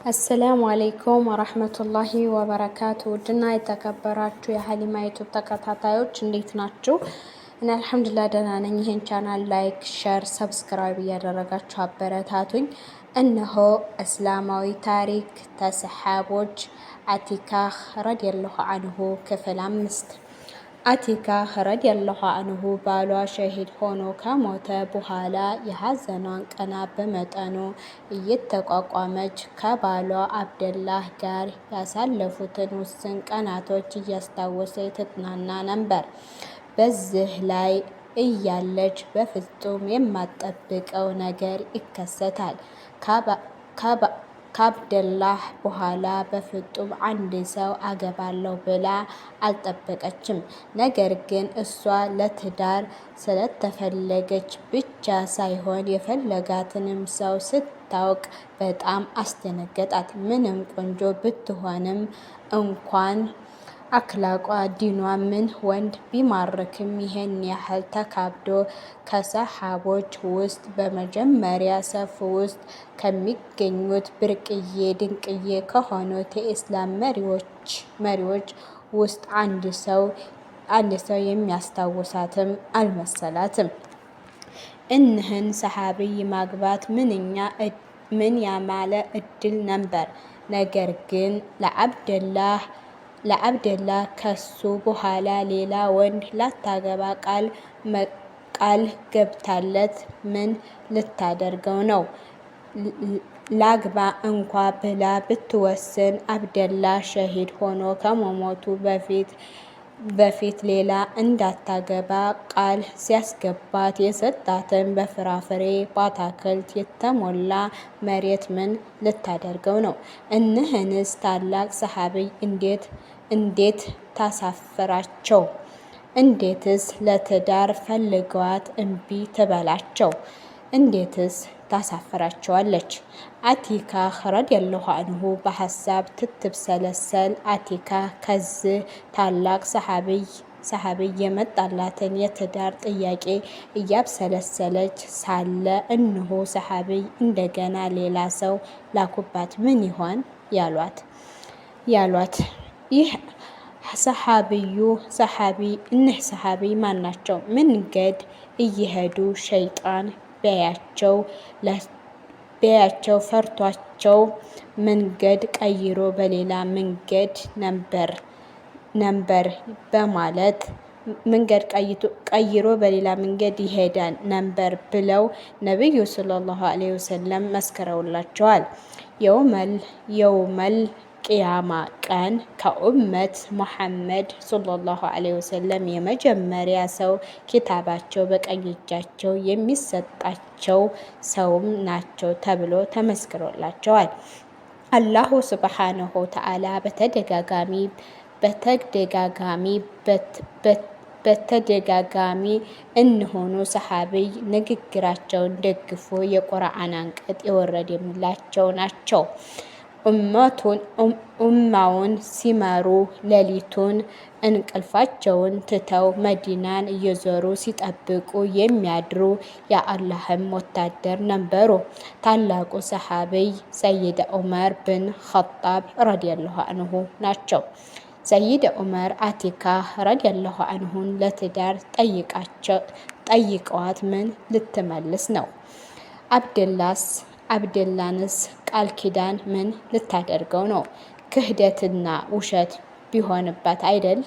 አሰላሙ አለይኩም ወራህመቱላሂ ወበረካቱ። ውድና የተከበራችሁ የሀሊማ ዩቲዩብ ተከታታዮች እንዴት ናችሁ? እኔ አልሐምዱሊላህ ደህና ነኝ። ይህን ቻናል ላይክ፣ ሸር፣ ሰብስክራይብ እያደረጋችሁ አበረታቱኝ። እነሆ እስላማዊ ታሪክ ተሰሓቦች አቲካ ረዲየላሁ አንሁ ክፍል 5። አቲካ ረዲየላሁ አንሁ ባሏ ሸሂድ ሆኖ ከሞተ በኋላ የሀዘኗን ቀናት በመጠኑ እየተቋቋመች ከባሏ አብደላህ ጋር ያሳለፉትን ውስን ቀናቶች እያስታወሰች ትጽናና ነበር። በዚህ ላይ እያለች በፍጹም የማትጠብቀው ነገር ይከሰታል። ከአብደላህ በኋላ በፍጹም አንድ ሰው አገባለሁ ብላ አልጠበቀችም። ነገር ግን እሷ ለትዳር ስለተፈለገች ብቻ ሳይሆን የፈለጋትንም ሰው ስታውቅ በጣም አስደነገጣት። ምንም ቆንጆ ብትሆንም እንኳን አክላቋ ዲኗ ምን ወንድ ቢማርክም ይሄን ያህል ተካብዶ ከሰሓቦች ውስጥ በመጀመሪያ ሰፍ ውስጥ ከሚገኙት ብርቅዬ ድንቅዬ ከሆኑት የኢስላም መሪዎች ውስጥ አንድ ሰው የሚያስታውሳትም አልመሰላትም። እኒህን ሰሓቢይ ማግባት ምን ያማለ እድል ነበር። ነገር ግን ለአብደላህ ከሱ በኋላ ሌላ ወንድ ላታገባ ቃል ገብታለት ምን ልታደርገው ነው? ላግባ እንኳ ብላ ብትወስን አብደላህ ሸሂድ ሆኖ ከመሞቱ በፊት ሌላ እንዳታገባ ቃል ሲያስገባት የሰጣትን በፍራፍሬ በአትክልት የተሞላ መሬት ምን ልታደርገው ነው? እኒህንስ ታላቅ ሰሓቢይ እንዴት ታሳፍራቸው? እንዴትስ ለትዳር ፈልገዋት እምቢ ትበላቸው? እንዴትስ ታሳፍራቸዋለች? አቲካ ረዲየላሁ አንሁ በሀሳብ ትትብሰለሰል። አቲካ ከዚህ ታላቅ ሰሓቢይ የመጣላትን የትዳር ጥያቄ እያብሰለሰለች ሳለ እነሆ ሰሓቢይ እንደገና ሌላ ሰው ላኩባት። ምን ይሆን ያሏት? ይህ እኒህ ሰሓቢይ ማን ናቸው? መንገድ እየሄዱ ሸይጣን ቢያያቸው ፈርቷቸው መንገድ ቀይሮ በሌላ መንገድ ነበር በማለት መንገድ ቀይሮ በሌላ መንገድ ይሄዳል ነበር ብለው ነቢዩ ሰለላሁ ዐለይሂ ወሰለም መስክረውላቸዋል። የውመል ቂያማ ቀን ከኡመት ሙሐመድ ሰለላሁ ዐለይሂ ወሰለም የመጀመሪያ ሰው ኪታባቸው በቀኝ እጃቸው የሚሰጣቸው ሰውም ናቸው ተብሎ ተመስክሮላቸዋል። አላሁ ሱብሓነሁ ወተዓላ በተደጋጋሚ እነሆኑ ሰሓቢይ ንግግራቸውን ደግፎ የቁርአን አንቀጽ የወረደላቸው ናቸው። ኡማውን ሲመሩ ሌሊቱን እንቅልፋቸውን ትተው መዲናን እየዞሩ ሲጠብቁ የሚያድሩ የአላህም ወታደር ነበሩ። ታላቁ ሰሓቢይ ሰይድ ዑመር ብን ኸጣብ ረዲየላሁ አንሁ ናቸው። ሰይድ ዑመር አቲካ ረዲየላሁ አንሁን ለትዳር ጠይቀዋት ምን ልትመልስ ነው? አብደላንስ ቃል ኪዳን ምን ልታደርገው ነው? ክህደትና ውሸት ቢሆንባት አይደል?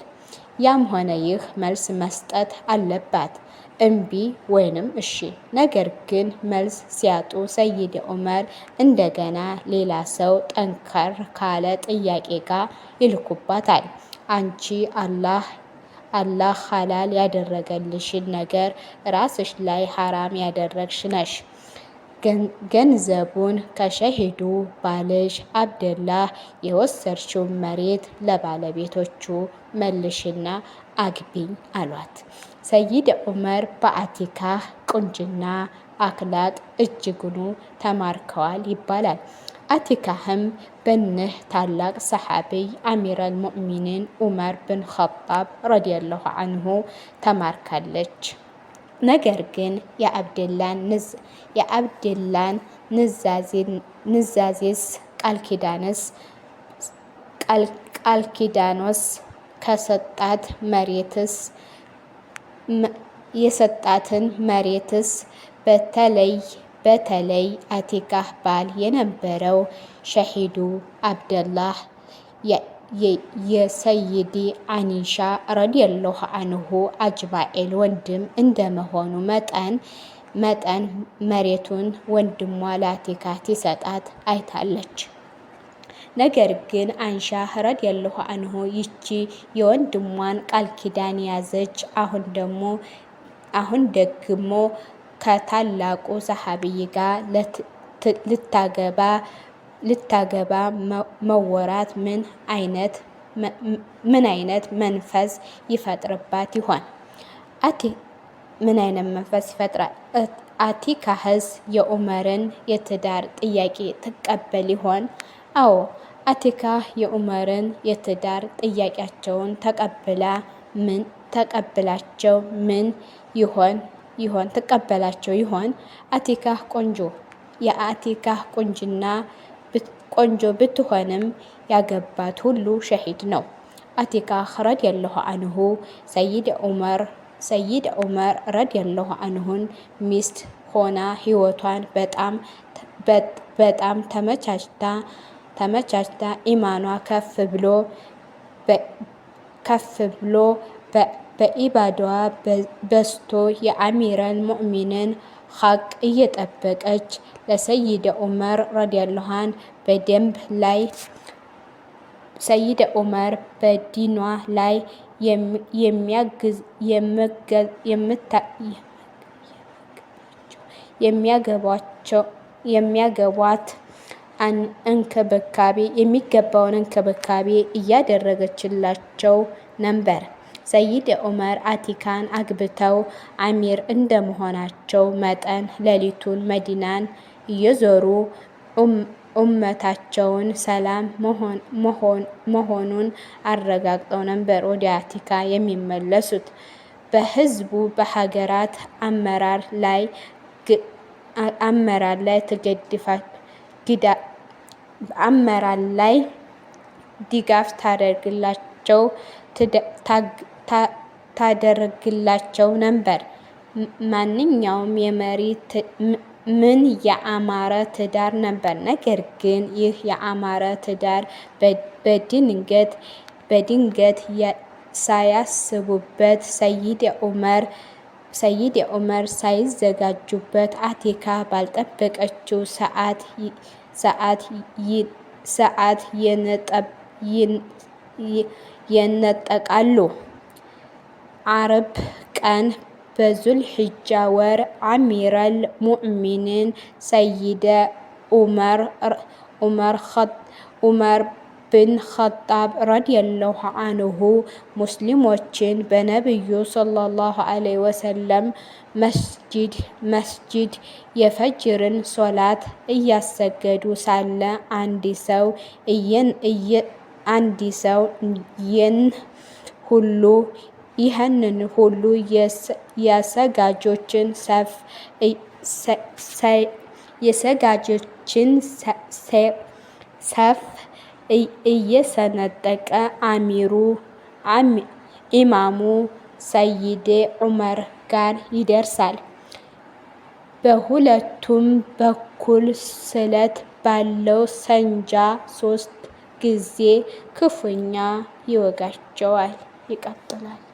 ያም ሆነ ይህ መልስ መስጠት አለባት፣ እምቢ ወይንም እሺ። ነገር ግን መልስ ሲያጡ ሰይድ ዑመር እንደገና ሌላ ሰው ጠንከር ካለ ጥያቄ ጋር ይልኩባታል። አንቺ አላህ ሐላል ያደረገልሽን ነገር ራስሽ ላይ ሐራም ያደረግሽ ነሽ። ገንዘቡን ከሸሂዱ ባልሽ አብደላህ የወሰድሽው መሬት ለባለቤቶቹ መልሽና አግቢኝ አሏት። ሰይድ ዑመር በአቲካ ቁንጅና አክላቅ እጅጉኑ ተማርከዋል ይባላል። አቲካህም በእኒህ ታላቅ ሰሓቢይ አሚረል ሙእሚኒን ዑመር ብን ኸጣብ ረዲየላሁ አንሁ ተማርካለች። ነገር ግን የአብደላን ንዛዜስ ቃል ኪዳኖስ የሰጣትን መሬትስ በተለይ አቲካህ ባል የነበረው ሸሂዱ አብደላህ የሰይዲ አኒሻ ረዲየላሁ አንሁ አጅማኤል ወንድም እንደመሆኑ መጠን መሬቱን ወንድሟ ለአቲካ ሲሰጣት አይታለች። ነገር ግን አንሻ ረዲየላሁ አንሁ ይቺ የወንድሟን ቃል ኪዳን ያዘች። አሁን ደግሞ ከታላቁ ሰሐቢይ ጋር ልታገባ መወራት ምን አይነት መንፈስ ይፈጥርባት ይሆን? አቲካህስ የኡመርን የትዳር ጥያቄ ትቀበል ይሆን? አዎ፣ አቲካ የኡመርን የትዳር ጥያቄያቸውን ተቀብላቸው ምን ትቀበላቸው ይሆን? የአቲካ ቆንጆ ብትሆንም ያገባት ሁሉ ሸሂድ ነው። አቲካ ረዲየላሁ አንሁ ሰይድ ዑመር ረዲየላሁ አንሁን ሚስት ሆና ህይወቷን በጣም ተመቻችታ ኢማኗ ከፍ ብሎ በኢባዳዋ በስቶ የአሚረል ሙእሚንን ሐቅ እየጠበቀች ለሰይድ ዑመር ረዲየላሁ አንሁ በዲኗ ላይ የሚገቧት እንክብካቤ እያደረገችላቸው ነበር። ሰይድ ዑመር አቲካን አግብተው አሚር እንደመሆናቸው መጠን ሌሊቱን መዲናን እየዞሩ ኡመታቸውን ሰላም መሆኑን አረጋግጠው ነበር ወደ አቲካ የሚመለሱት። በህዝቡ በሀገራት አመራር ላይ ድጋፍ ታደርግላቸው ነበር። ማንኛውም የመሪ ምን ያማረ ትዳር ነበር። ነገር ግን ይህ ያማረ ትዳር በድንገት ሳያስቡበት ሰይድ ዑመር ሳይዘጋጁበት አቲካ ባልጠበቀችው ሰዓት ይነጠቃሉ። አርብ ቀን በዙልሒጃ ወር አሚረል ሙእሚኒን ሰይድ ዑመር ብን ኸጣብ ረዲየላሁ አንሁ ሙስሊሞችን በነቢዩ ሰለላሁ ዐለይሂ ወሰለም መስጂድ የፈጅርን ሶላት እያሰገዱ ሳለ ይህንን ሁሉ የሰጋጆችን ሰፍ እየሰነጠቀ ኢማሙ ሰይድ ዑመር ጋር ይደርሳል። በሁለቱም በኩል ስለት ባለው ሳንጃ 3 ጊዜ ክፉኛ ይወጋቸዋል። ይቀጥላል።